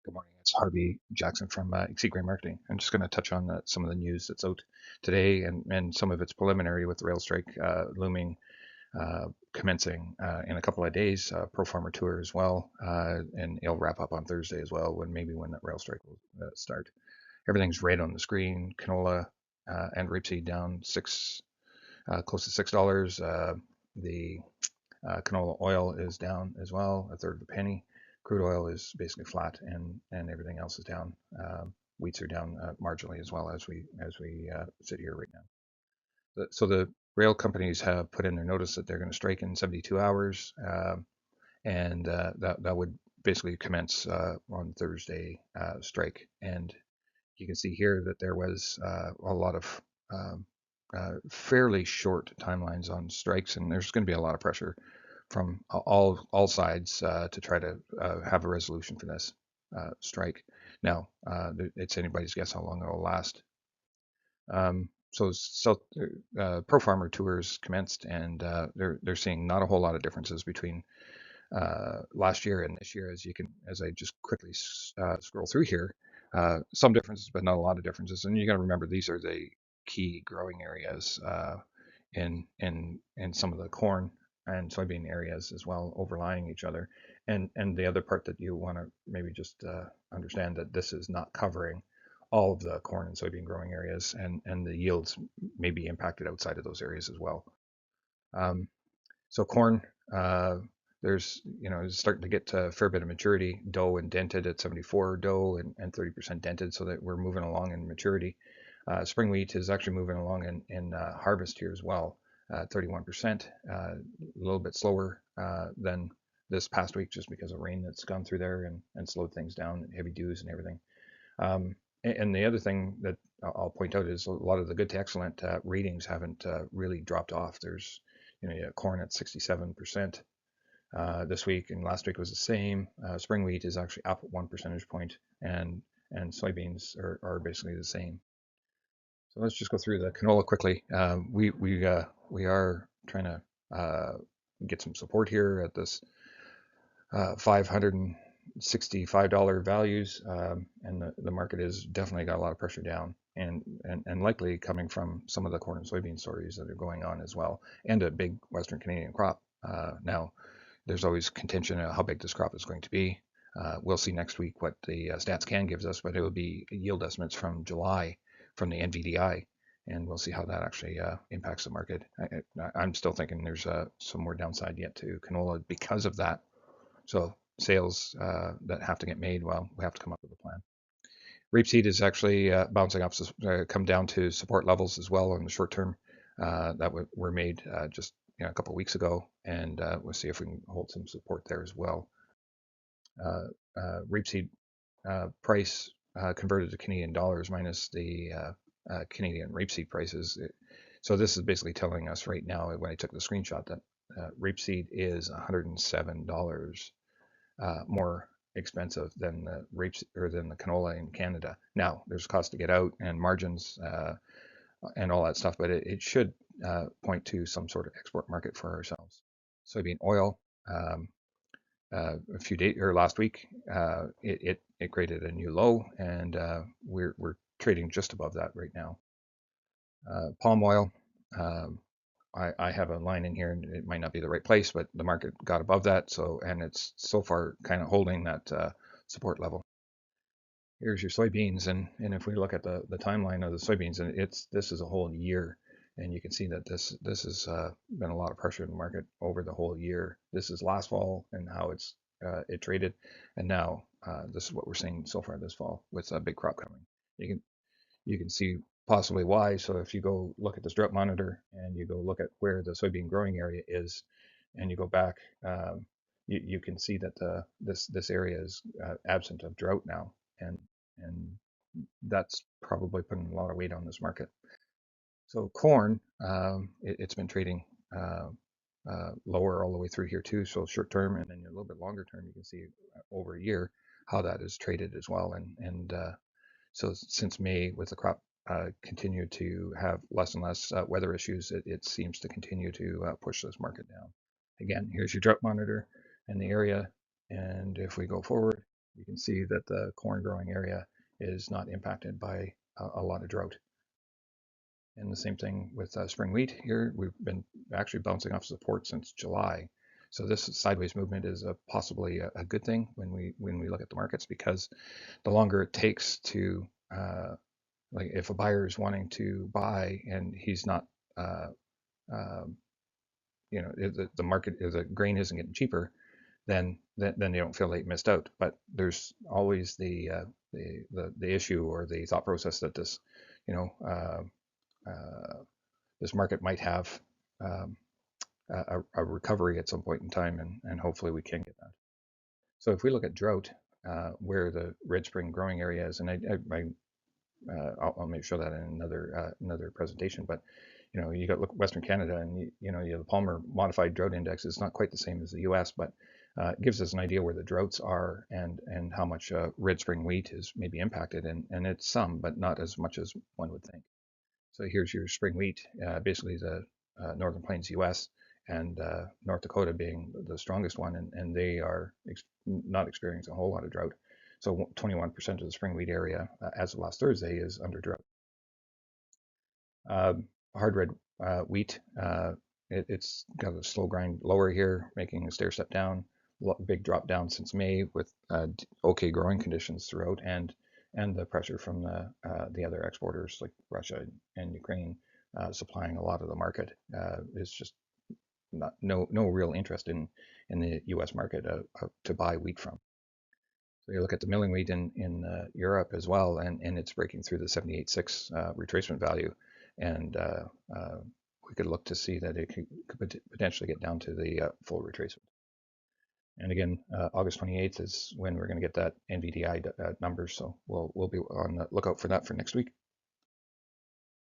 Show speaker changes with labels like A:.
A: Good morning. It's Harvey Jackson from Exceed Grain Marketing. I'm just going to touch on some of the news that's out today and some of it's preliminary with the rail strike looming, commencing in a couple of days. ProFarmer tour as well, and it'll wrap up on Thursday as well, when that rail strike will start. Everything's red on the screen. Canola and rapeseed down close to $6. The canola oil is down as well, a third of a penny. Crude oil is basically flat, and everything else is down. Wheats are down marginally as well as we sit here right now. So the rail companies have put in their notice that they're going to strike in 72 hours, and that would basically commence on Thursday strike. And you can see here that there was a lot of fairly short timelines on strikes, and there's going to be a lot of pressure from all sides to try to have a resolution for this strike. Now, it's anybody's guess how long it will last. ProFarmer tours commenced, and they're seeing not a whole lot of differences between last year and this year, as I just quickly scroll through here. Some differences, but not a lot of differences. And you got to remember, these are the key growing areas in some of the corn and soybean areas as well, overlying each other. And the other part that you want to maybe just understand, that this is not covering all of the corn and soybean growing areas, and the yields may be impacted outside of those areas as well. So corn, there's it's starting to get a fair bit of maturity. Dough and dented at 74 dough and 30% dented, so that we're moving along in maturity. Spring wheat is actually moving along in harvest here as well, 31%, a little bit slower than this past week, just because of rain that's gone through there and slowed things down, and heavy dews and everything. And the other thing that I'll point out is a lot of the good to excellent ratings haven't really dropped off. There's corn at 67% this week, and last week was the same. Spring wheat is actually up 1 percentage point, and soybeans are basically the same. So let's just go through the canola quickly. We are trying to get some support here at this $565 values, and the market has definitely got a lot of pressure down, and likely coming from some of the corn and soybean stories that are going on as well, and a big Western Canadian crop. Now, there's always contention on how big this crop is going to be. We'll see next week what the Stats Can gives us, but it will be yield estimates from July from the NVDI, and we'll see how that actually impacts the market. I'm still thinking there's some more downside yet to canola because of that. So sales that have to get made, well, we have to come up with a plan. Rapeseed is actually bouncing up, come down to support levels as well in the short term that were made just a couple of weeks ago, and we'll see if we can hold some support there as well. Rapeseed price converted to Canadian dollars minus the Canadian rapeseed prices. So this is basically telling us right now, when I took the screenshot, that rapeseed is $107 more expensive than the canola in Canada. Now, there's cost to get out and margins and all that stuff, but it should point to some sort of export market for ourselves. Soybean oil, a few days or last week, it created a new low, and we're trading just above that right now. Palm oil, I have a line in here, and it might not be the right place, but the market got above that, and it's so far kind of holding that support level. Here's your soybeans, and if we look at the timeline of the soybeans, and this is a whole year, and you can see that this has been a lot of pressure in the market over the whole year. This is last fall and how it traded, and now this is what we're seeing so far this fall with a big crop coming. You can see possibly why. So if you go look at this drought monitor and you go look at where the soybean growing area is, and you go back, you can see that this area is absent of drought now, and that's probably putting a lot of weight on this market. So corn, it's been trading lower all the way through here too. So short term, and then a little bit longer term, you can see over a year how that is traded as well. And so since May, with the crop continue to have less and less weather issues, it seems to continue to push this market down. Again, here's your drought monitor and the area, and if we go forward, You can see that the corn growing area is not impacted by a lot of drought. And the same thing with spring wheat here. We've been actually bouncing off support since July. So this sideways movement is possibly a good thing when we look at the markets, because the longer it takes to like if a buyer is wanting to buy and he's not um, if the market, if the grain isn't getting cheaper, then they don't feel they missed out. But there's always the issue or the thought process that this you know this market might have um, a recovery at some point in time, and hopefully we can get that. So if we look at drought, where the red spring growing area is, and I'll make sure that in another presentation, but you got look Western Canada, and you have the Palmer Modified Drought Index. It's not quite the same as the U.S., but it gives us an idea where the droughts are and how much red spring wheat is maybe impacted, and it's some, but not as much as one would think. So here's your spring wheat, basically the Northern Plains U.S. and North Dakota being the strongest one, and they are not experiencing a whole lot of drought. So 21% of the spring wheat area, as of last Thursday, is under drought. Hard red wheat, it's got a slow grind lower here, making a stair step down. Big drop down since May with okay growing conditions throughout, and the pressure from the other exporters like Russia and Ukraine supplying a lot of the market. Is just no real interest in the U.S. market to buy wheat from. So you look at the milling wheat in Europe as well, and it's breaking through the 78.6 retracement value, and we could look to see that it could potentially get down to the full retracement. And again, August 28th is when we're going to get that NVDI numbers, so we'll be on the lookout for that for next week.